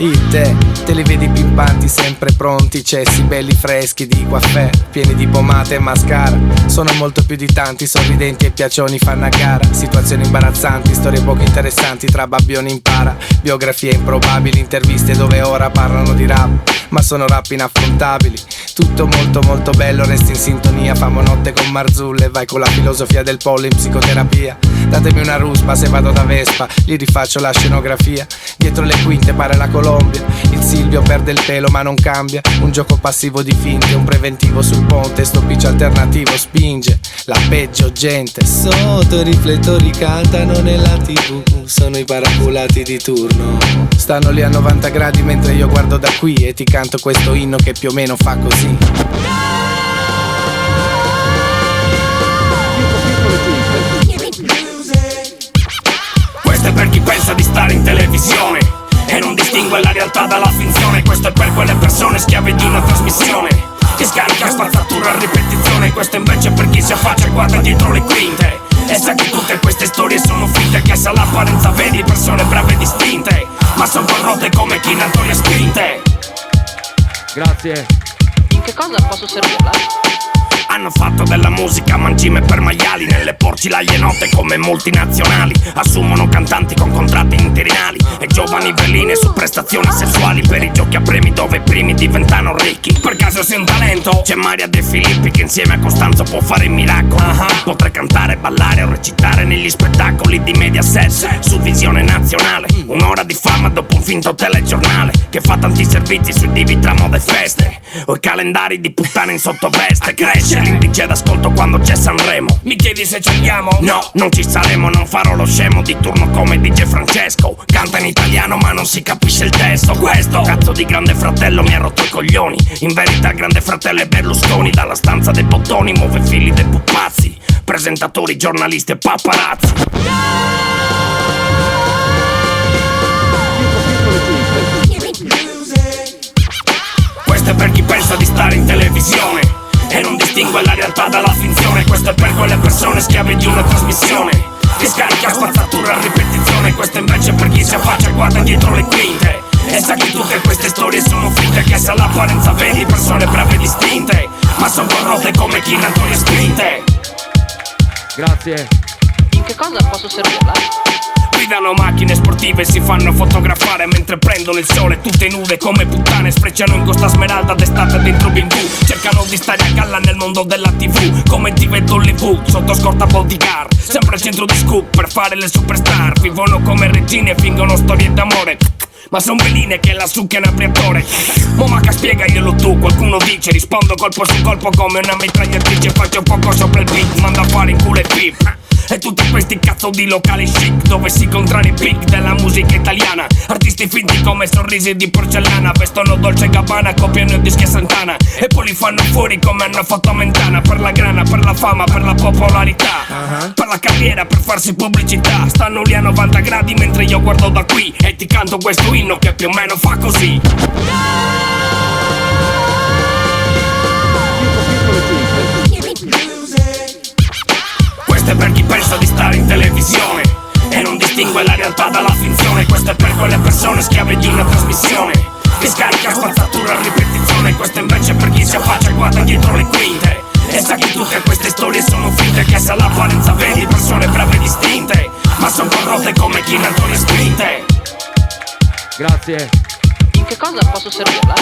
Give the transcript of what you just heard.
Te li vedi pimpanti, sempre pronti, cessi belli freschi di caffè, pieni di pomate e mascara. Sono molto più di tanti, sorridenti e piacioni fanno a gara. Situazioni imbarazzanti, storie poco interessanti, tra babbioni impara. Biografie improbabili, interviste dove ora parlano di rap, ma sono rap inaffrontabili. Tutto molto molto bello, resti in sintonia. Famo notte con Marzulle, vai con la filosofia del pollo in psicoterapia. Datemi una ruspa se vado da Vespa, gli rifaccio la scenografia. Dietro le quinte pare la Colombia, il Silvio perde il pelo ma non cambia. Un gioco passivo di finte, un preventivo sul ponte. Sto pitch alternativo spinge la peggio gente. Sotto i riflettori cantano nella TV, sono i paraculati di turno. Stanno lì a 90 gradi mentre io guardo da qui e ti canto questo inno che più o meno fa così. Questo è per chi pensa di stare in televisione e non distingue la realtà dalla finzione. Questo è per quelle persone schiave di una trasmissione che scarica spazzatura a ripetizione. Questo invece è per chi si affaccia e guarda dietro le quinte e sa che tutte queste storie sono finte, che se all'apparenza vedi persone brave e distinte, ma sono corrotte come chinatori e spinte. Grazie. In che cosa posso servirla? Hanno fatto della musica mangime per maiali, nelle porcilaie note come multinazionali. Assumono cantanti con contratti interinali e giovani veline su prestazioni sessuali per i giochi a premi dove i primi diventano ricchi. Per caso sei un talento? C'è Maria De Filippi che insieme a Costanzo può fare miracoli. Potrei cantare, ballare o recitare negli spettacoli di Mediaset su Visione Nazionale. Un'ora di fama dopo un finto telegiornale che fa tanti servizi sui divi tra moda e feste, o i calendari di puttane in sottoveste. Cresce l'indice d'ascolto quando c'è Sanremo. Mi chiedi se ci andiamo? No, non ci saremo, non farò lo scemo di turno come DJ Francesco. Canta in italiano ma non si capisce il testo. Questo cazzo di Grande Fratello mi ha rotto i coglioni. In verità Grande Fratello è Berlusconi. Dalla stanza dei bottoni muove figli dei pupazzi, presentatori, giornalisti e paparazzi. Questo è per chi pensa di stare in televisione e non distingue la realtà dalla finzione. Questo è per quelle persone schiave di una trasmissione che scarica spazzatura a ripetizione. Questo invece è per chi si affaccia e guarda dietro le quinte e sa che tutte queste storie sono finte, che se all'apparenza vedi persone brave e distinte, ma sono corrotte come chinatori e spinte. Grazie. In che cosa posso servirla? Guidano macchine sportive e si fanno fotografare mentre prendono il sole tutte nude come puttane. Sprecciano in Costa Smeralda d'estate dentro BMW. Cercano di stare a galla nel mondo della TV come TV Hollywood sotto scorta bodyguard, sempre al centro di scoop per fare le superstar. Vivono come regine e fingono storie d'amore, ma son veline che la succhiano a briatore. Momaca spiegaglielo tu, qualcuno dice. Rispondo colpo su colpo come una mitragliatrice. Faccio poco sopra il beat, mando a fare in culo e pip. E tutti questi cazzo di locali chic dove si incontrano i pic della musica italiana. Artisti finti come sorrisi di porcellana, vestono Dolce & Gabbana, copiano i dischi a Santana e poi li fanno fuori come hanno fatto a Mentana. Per la grana, per la fama, per la popolarità, per la carriera, per farsi pubblicità. Stanno lì a 90 gradi mentre io guardo da qui e ti canto questo inno che più o meno fa così. Questo è per chi pensa di stare in televisione e non distingue la realtà dalla finzione. Questo è per quelle persone schiave di una trasmissione che scarica spazzatura a ripetizione. Questo invece è per chi si affaccia e guarda dietro le quinte e sa che tutte queste storie sono finte, che se all'apparenza vedi persone brave e distinte, ma sono corrotte come chinatori e spinte. Grazie. In che cosa posso servirla?